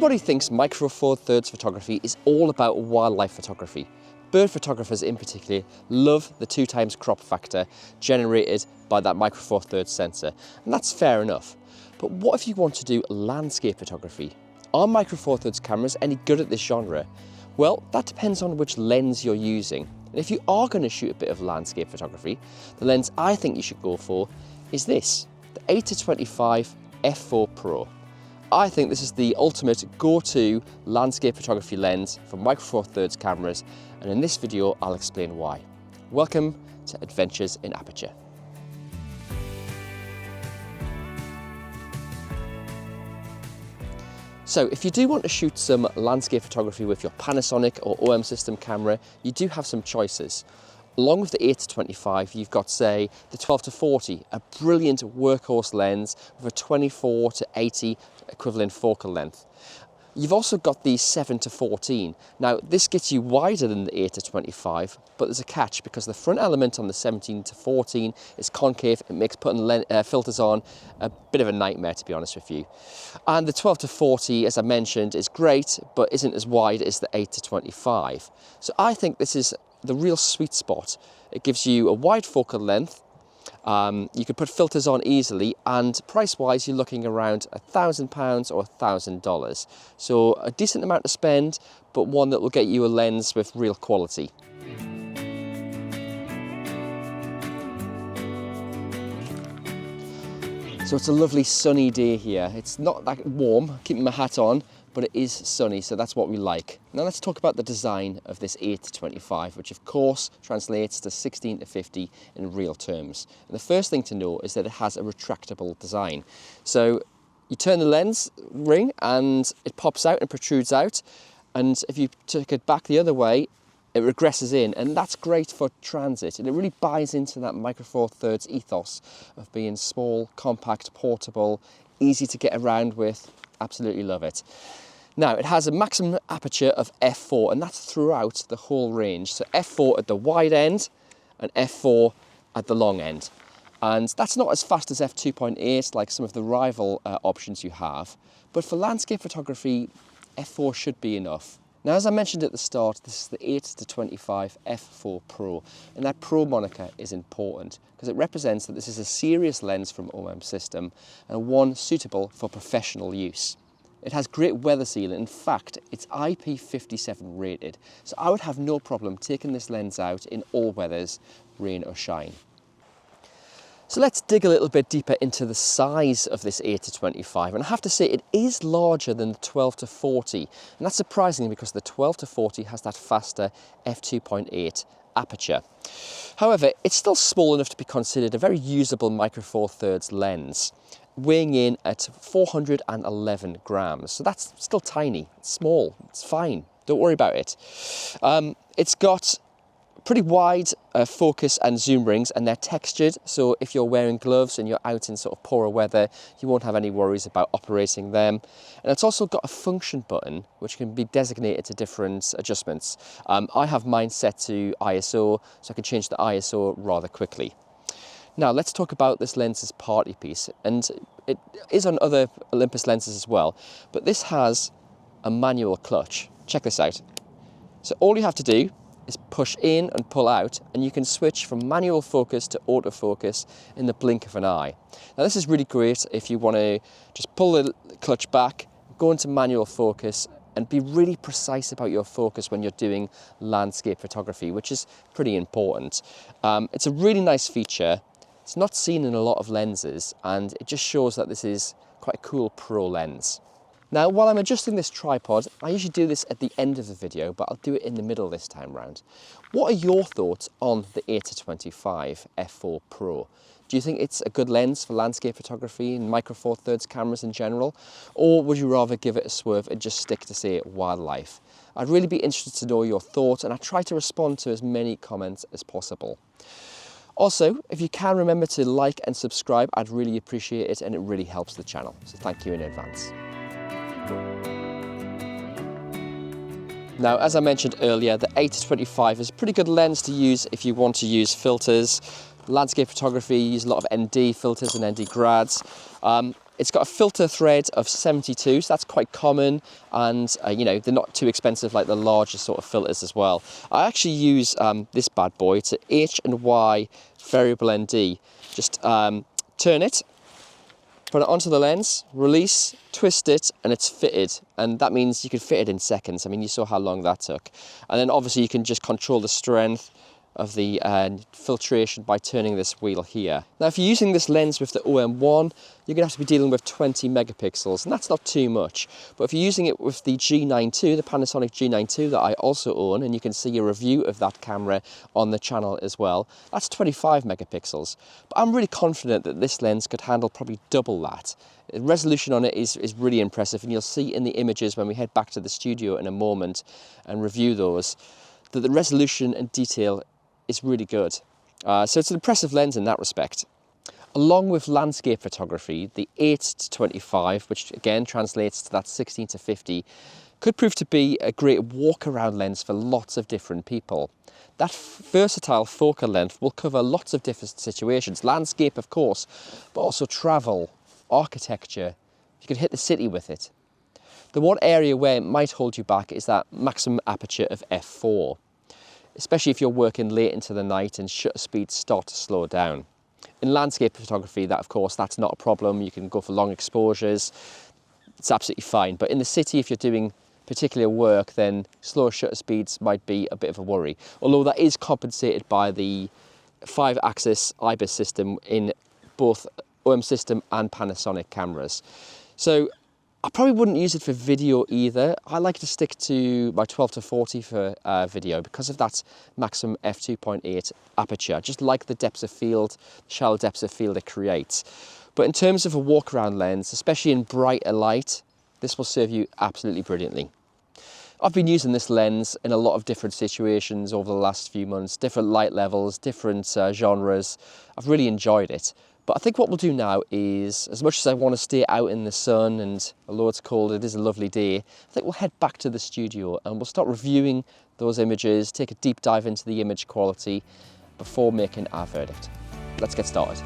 Everybody thinks Micro Four Thirds photography is all about wildlife photography. Bird photographers in particular love the 2x crop factor generated by that Micro Four Thirds sensor, and that's fair enough. But what if you want to do landscape photography? Are Micro Four Thirds cameras any good at this genre? Well, that depends on which lens you're using. And if you are going to shoot a bit of landscape photography, the lens I think you should go for is this, the 8-25 f4 Pro. I think this is the ultimate go-to landscape photography lens for Micro Four Thirds cameras, and in this video I'll explain why. Welcome to Adventures in Aperture. So if you do want to shoot some landscape photography with your Panasonic or OM system camera, you do have some choices. Along with the 8-25, you've got, say, the 12-40, a brilliant workhorse lens with a 24-80 equivalent focal length. You've also got the 7-14. Now, this gets you wider than the 8-25, but there's a catch because the front element on the 17-14 is concave. It makes putting filters on a bit of a nightmare, to be honest with you. And the 12-40, as I mentioned, is great, but isn't as wide as the 8-25. So I think this is the real sweet spot. It gives you a wide focal length. You could put filters on easily, and price-wise you're looking around £1,000 or $1,000. So a decent amount to spend, but one that will get you a lens with real quality. So it's a lovely sunny day here. It's not that warm, keeping my hat on, but it is sunny, so that's what we like. Now let's talk about the design of this 8-25, which of course translates to 16-50 in real terms. And the first thing to know is that it has a retractable design. So you turn the lens ring and it pops out and protrudes out, and if you took it back the other way, it regresses in, and that's great for transit, and it really buys into that Micro Four Thirds ethos of being small, compact, portable, easy to get around with. Absolutely love it. Now, it has a maximum aperture of f4, and that's throughout the whole range. So f4 at the wide end and f4 at the long end. And that's not as fast as f2.8 like some of the rival options you have, but for landscape photography, f4 should be enough. Now, as I mentioned at the start, this is the 8-25 f4 Pro, and that Pro moniker is important because it represents that this is a serious lens from OM system and one suitable for professional use. It has great weather sealing. In fact, it's IP57 rated, so I would have no problem taking this lens out in all weathers, rain or shine. So let's dig a little bit deeper into the size of this 8-25, and I have to say it is larger than the 12-40, and that's surprising because the 12-40 has that faster f2.8 aperture. However, it's still small enough to be considered a very usable Micro Four Thirds lens, weighing in at 411 grams. So that's still tiny, it's small, it's fine, don't worry about it. It's got pretty wide focus and zoom rings, and they're textured, so if you're wearing gloves and you're out in sort of poorer weather, you won't have any worries about operating them. And it's also got a function button which can be designated to different adjustments. I have mine set to ISO, so I can change the ISO rather quickly. Now let's talk about this lens's party piece, and it is on other Olympus lenses as well, but this has a manual clutch. Check this out. So all you have to do is push in and pull out, and you can switch from manual focus to autofocus in the blink of an eye. Now this is really great if you want to just pull the clutch back, go into manual focus, and be really precise about your focus when you're doing landscape photography, which is pretty important. It's a really nice feature. It's not seen in a lot of lenses, and it just shows that this is quite a cool pro lens. Now, while I'm adjusting this tripod, I usually do this at the end of the video, but I'll do it in the middle this time round. What are your thoughts on the 8-25 f4 Pro? Do you think it's a good lens for landscape photography and Micro Four Thirds cameras in general? Or would you rather give it a swerve and just stick to, say, wildlife? I'd really be interested to know your thoughts, and I try to respond to as many comments as possible. Also, if you can remember to like and subscribe, I'd really appreciate it, and it really helps the channel. So thank you in advance. Now, as I mentioned earlier, the 8-25 is a pretty good lens to use if you want to use filters. Landscape photography, you use a lot of ND filters and ND grads. It's got a filter thread of 72, so that's quite common, and you know, they're not too expensive like the larger sort of filters as well. I actually use this bad boy. It's an H&Y variable ND. Just turn it, put it onto the lens, release, twist it, and it's fitted. And that means you can fit it in seconds. I mean, you saw how long that took. And then obviously you can just control the strength of the filtration by turning this wheel here. Now, if you're using this lens with the OM1, you're gonna have to be dealing with 20 megapixels, and that's not too much. But if you're using it with the G9 II, the Panasonic G9 II that I also own, and you can see a review of that camera on the channel as well, that's 25 megapixels. But I'm really confident that this lens could handle probably double that. The resolution on it is really impressive, and you'll see in the images when we head back to the studio in a moment and review those, that the resolution and detail is really good. So it's an impressive lens in that respect. Along with landscape photography, the 8-25, which again translates to that 16-50, could prove to be a great walk-around lens for lots of different people. That versatile focal length will cover lots of different situations. Landscape, of course, but also travel, architecture. You could hit the city with it. The one area where it might hold you back is that maximum aperture of f4. Especially if you're working late into the night and shutter speeds start to slow down. In landscape photography, that of course, that's not a problem. You can go for long exposures. It's absolutely fine. But in the city, if you're doing particular work, then slower shutter speeds might be a bit of a worry. Although that is compensated by the 5-axis IBIS system in both OM system and Panasonic cameras. So I probably wouldn't use it for video either. I like to stick to my 12-40 for video because of that maximum f2.8 aperture. I just like the depths of field, shallow depths of field it creates. But in terms of a walk-around lens, especially in brighter light, this will serve you absolutely brilliantly. I've been using this lens in a lot of different situations over the last few months, different light levels, different genres. I've really enjoyed it. But I think what we'll do now is, as much as I want to stay out in the sun, and although it's cold, it is a lovely day, I think we'll head back to the studio and we'll start reviewing those images, take a deep dive into the image quality before making our verdict. Let's get started.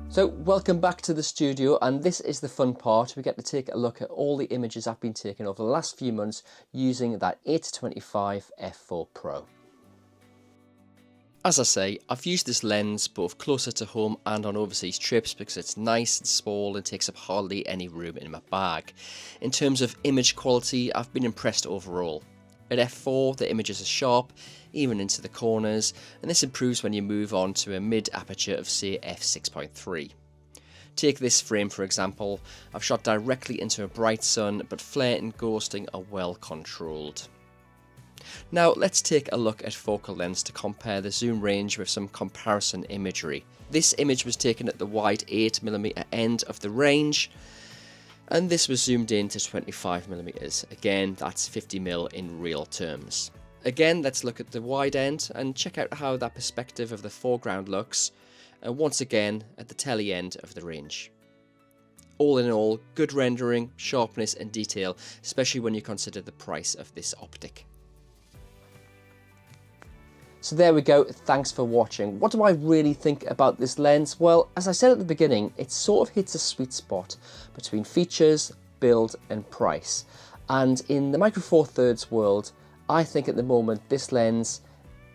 So welcome back to the studio, and this is the fun part. We get to take a look at all the images I've been taking over the last few months using that 8-25 f4 Pro. As I say, I've used this lens both closer to home and on overseas trips because it's nice and small and takes up hardly any room in my bag. In terms of image quality, I've been impressed overall. At f4, the images are sharp, even into the corners, and this improves when you move on to a mid aperture of say f6.3. Take this frame for example. I've shot directly into a bright sun, but flare and ghosting are well controlled. Now let's take a look at focal lengths to compare the zoom range with some comparison imagery. This image was taken at the wide 8mm end of the range, and this was zoomed in to 25mm. Again, that's 50mm in real terms. Again, let's look at the wide end and check out how that perspective of the foreground looks, and once again at the tele end of the range. All in all, good rendering, sharpness and detail, especially when you consider the price of this optic. So there we go, thanks for watching. What do I really think about this lens? Well, as I said at the beginning, it sort of hits a sweet spot between features, build and price. And in the Micro Four Thirds world, I think at the moment this lens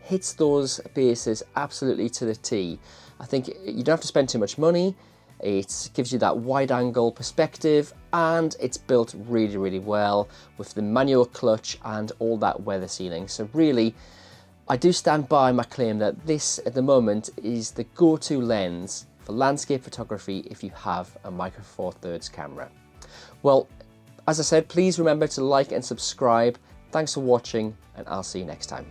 hits those bases absolutely to the T. I think you don't have to spend too much money, it gives you that wide angle perspective, and it's built really, really well with the manual clutch and all that weather sealing. So really, I do stand by my claim that this, at the moment, is the go-to lens for landscape photography if you have a Micro Four Thirds camera. Well, as I said, please remember to like and subscribe. Thanks for watching, and I'll see you next time.